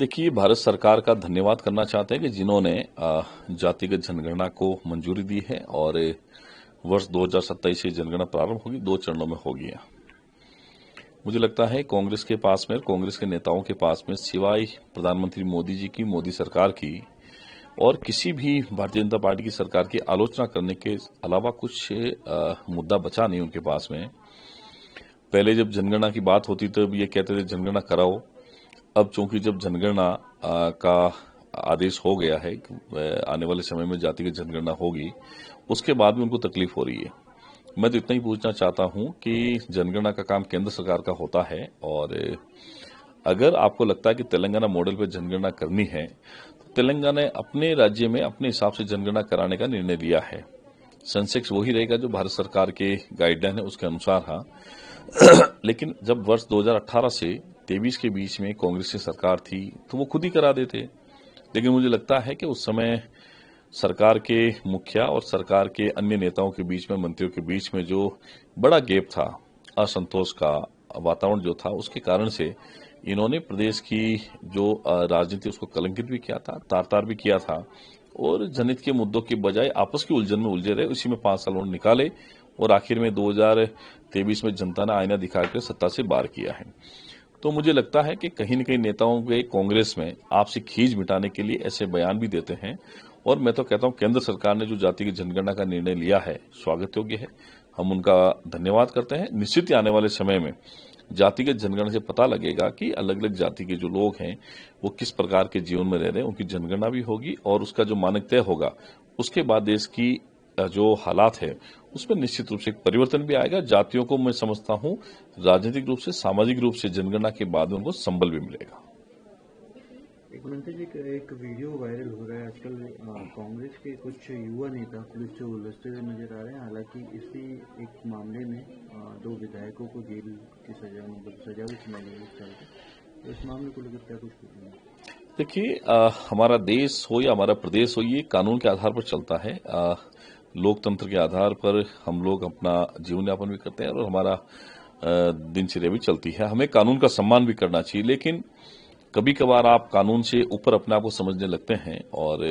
देखिए, भारत सरकार का धन्यवाद करना चाहते हैं कि जिन्होंने जातिगत जनगणना को मंजूरी दी है और वर्ष 2027 से जनगणना प्रारंभ होगी, 2 चरणों में होगी। मुझे लगता है कांग्रेस के पास में, कांग्रेस के नेताओं के पास में सिवाय प्रधानमंत्री मोदी जी की, मोदी सरकार की और किसी भी भारतीय जनता पार्टी की सरकार की आलोचना करने के अलावा कुछ मुद्दा बचा नहीं उनके पास में। पहले जब जनगणना की बात होती तब ये कहते थे जनगणना कराओ। अब चूंकि जब जनगणना का आदेश हो गया है कि आने वाले समय में जातिगत जनगणना होगी, उसके बाद भी उनको तकलीफ हो रही है। मैं तो इतना ही पूछना चाहता हूं कि जनगणना का काम केंद्र सरकार का होता है और अगर आपको लगता है कि तेलंगाना मॉडल पर जनगणना करनी है तो तेलंगाना ने अपने राज्य में अपने हिसाब से जनगणना कराने का निर्णय लिया है। सेंसेक्स वही रहेगा जो भारत सरकार के गाइडलाइन है उसके अनुसार। हाँ, लेकिन जब वर्ष 2018 से 23 के बीच में कांग्रेस की सरकार थी तो वो खुद ही करा देते। लेकिन मुझे लगता है कि उस समय सरकार के मुखिया और सरकार के अन्य नेताओं के बीच में, मंत्रियों के बीच में जो बड़ा गैप था, असंतोष का वातावरण जो था, उसके कारण से इन्होंने प्रदेश की जो राजनीति उसको कलंकित भी किया था, तार-तार भी किया था और जनहित के मुद्दों की बजाय आपस की उलझन में उलझे रहे। उसी में 5 साल उन्होंने निकाले और आखिर में 2023 में जनता ने आईना दिखाकर सत्ता से बाहर किया है। तो मुझे लगता है कि कहीं न कहीं नेताओं के कांग्रेस में आपसी खींच मिटाने के लिए ऐसे बयान भी देते हैं और मैं तो कहता हूं केंद्र सरकार ने जो जाति की जनगणना का निर्णय लिया है स्वागत योग्य है। हम उनका धन्यवाद करते हैं। निश्चित ही आने वाले समय में जातिगत जनगणना से पता लगेगा कि अलग अलग जाति के जो लोग हैं वो किस प्रकार के जीवन में रह रहे हैं, उनकी जनगणना भी होगी और उसका जो मानक तय होगा उसके बाद देश की जो हालात है उसमें निश्चित रूप से एक परिवर्तन भी आएगा। जातियों को मैं समझता हूं राजनीतिक रूप से, सामाजिक रूप से जनगणना के बाद उनको संबल भी मिलेगा। एक मंत्री जी, एक वीडियो वायरल हो रहा है आजकल। कांग्रेस के कुछ युवा नेता पुलिस से उलझते हुए नजर आ रहे हैं। हालांकि इसी एक मामले में 2 विधायकों को जेल की सजा भी सुनाई गई इस साल की। इस मामले को लेकर क्या कुछ कहेंगे? देखिए, हमारा देश हो या हमारा प्रदेश हो, ये कानून के आधार पर चलता है। लोकतंत्र के आधार पर हम लोग अपना जीवन यापन भी करते हैं और हमारा दिनचर्या भी चलती है। हमें कानून का सम्मान भी करना चाहिए, लेकिन कभी कभार आप कानून से ऊपर अपने आप को समझने लगते हैं और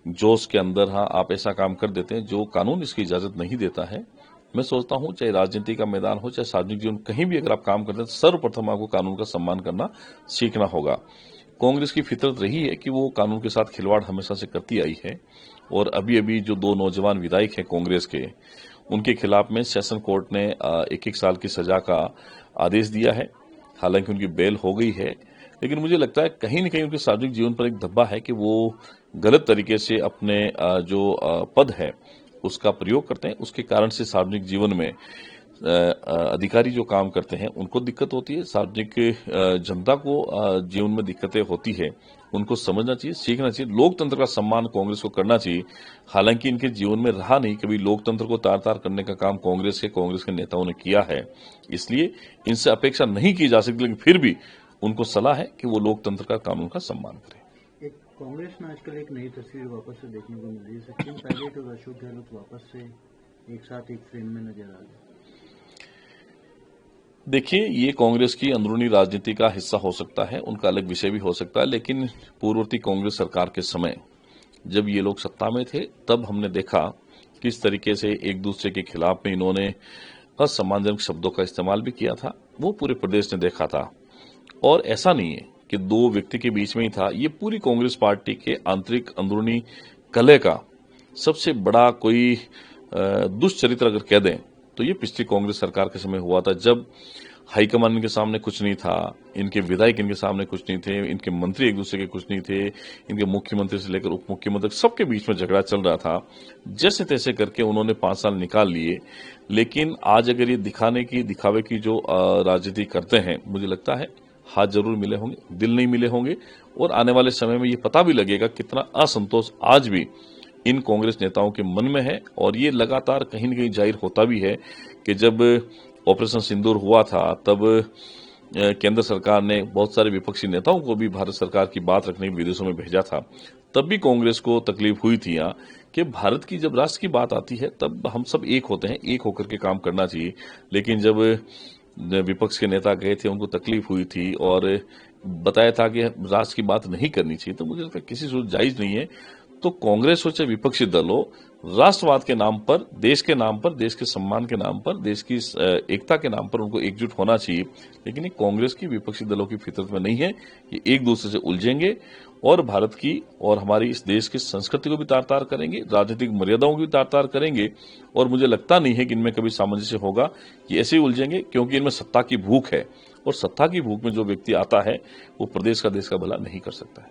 जोश के अंदर आप ऐसा काम कर देते हैं जो कानून इसकी इजाजत नहीं देता है। मैं सोचता हूं चाहे राजनीति का मैदान हो, चाहे सार्वजनिक जीवन, कहीं भी अगर आप काम करते हैं तो सर्वप्रथम आपको कानून का सम्मान करना सीखना होगा। कांग्रेस की फितरत रही है कि वो कानून के साथ खिलवाड़ हमेशा से करती आई है और अभी अभी जो 2 नौजवान विधायक हैं कांग्रेस के, उनके खिलाफ में सेशन कोर्ट ने 1-1 साल की सजा का आदेश दिया है। हालांकि उनकी बेल हो गई है, लेकिन मुझे लगता है कहीं न कहीं उनके सार्वजनिक जीवन पर एक धब्बा है कि वो गलत तरीके से अपने जो पद है उसका प्रयोग करते हैं। उसके कारण से सार्वजनिक जीवन में अधिकारी जो काम करते हैं उनको दिक्कत होती है। सार्वजनिक जनता को जीवन में दिक्कतें होती है, उनको समझना चाहिए, सीखना चाहिए। लोकतंत्र का सम्मान कांग्रेस को करना चाहिए। हालांकि इनके जीवन में रहा नहीं कभी लोकतंत्र को तार-तार करने का काम कांग्रेस के नेताओं ने किया है, इसलिए इनसे अपेक्षा नहीं की जा सकती, लेकिन फिर भी उनको सलाह है कि वो लोकतंत्र का, कानून का सम्मान करें। एक कांग्रेस में आजकल एक नई तस्वीर वापस से देखने को मिल रही है। सचिन पायलट और अशोक गहलोत वापस से एक साथ एक फ्रेम में नजर आ रहे हैं। देखिए, ये कांग्रेस की अंदरूनी राजनीति का हिस्सा हो सकता है, उनका अलग विषय भी हो सकता है, लेकिन पूर्ववर्ती कांग्रेस सरकार के समय जब ये लोग सत्ता में थे तब हमने देखा किस तरीके से एक दूसरे के खिलाफ में इन्होंने असम्मानजनक शब्दों का इस्तेमाल भी किया था। वो पूरे प्रदेश ने देखा था और ऐसा नहीं है कि 2 व्यक्ति के बीच में ही था, ये पूरी कांग्रेस पार्टी के आंतरिक अंदरूनी कलह का सबसे बड़ा कोई दुष्चरित्र अगर कह दें तो ये पिछली कांग्रेस सरकार के समय हुआ था, जब हाईकमान इनके सामने कुछ नहीं था, इनके विधायक इनके सामने कुछ नहीं थे, इनके मंत्री एक दूसरे के कुछ नहीं थे, इनके मुख्यमंत्री से लेकर उप मुख्यमंत्री सबके बीच में झगड़ा चल रहा था। जैसे तैसे करके उन्होंने 5 साल निकाल लिए, लेकिन आज अगर ये दिखावे की जो राजनीति करते हैं, मुझे लगता है हाथ जरूर मिले होंगे, दिल नहीं मिले होंगे और आने वाले समय में ये पता भी लगेगा कितना असंतोष आज भी इन कांग्रेस नेताओं के मन में है और ये लगातार कहीं न कहीं जाहिर होता भी है कि जब ऑपरेशन सिंदूर हुआ था तब केंद्र सरकार ने बहुत सारे विपक्षी नेताओं को भी भारत सरकार की बात रखने के विदेशों में भेजा था। तब भी कांग्रेस को तकलीफ हुई थी कि भारत की जब राष्ट्र की बात आती है तब हम सब एक होते हैं, एक होकर के काम करना चाहिए। लेकिन जब विपक्ष के नेता गए थे उनको तकलीफ हुई थी और बताया था कि राष्ट्र की बात नहीं करनी चाहिए, तो मुझे लगता है किसी सूरत जायज नहीं है। तो कांग्रेस हो चाहे विपक्षी दल हो, राष्ट्रवाद के नाम पर, देश के नाम पर, देश के सम्मान के नाम पर, देश की एकता के नाम पर उनको एकजुट होना चाहिए। लेकिन ये कांग्रेस की, विपक्षी दलों की फितरत में नहीं है। ये एक दूसरे से उलझेंगे और भारत की और हमारी इस देश की संस्कृति को भी तार-तार करेंगे, राजनीतिक मर्यादाओं को भी तार-तार करेंगे। और मुझे लगता नहीं है कि इनमें कभी सामंजस्य होगा। ये ऐसे ही उलझेंगे क्योंकि इनमें सत्ता की भूख है, और सत्ता की भूख में जो व्यक्ति आता है वो प्रदेश का, देश का भला नहीं कर सकता है।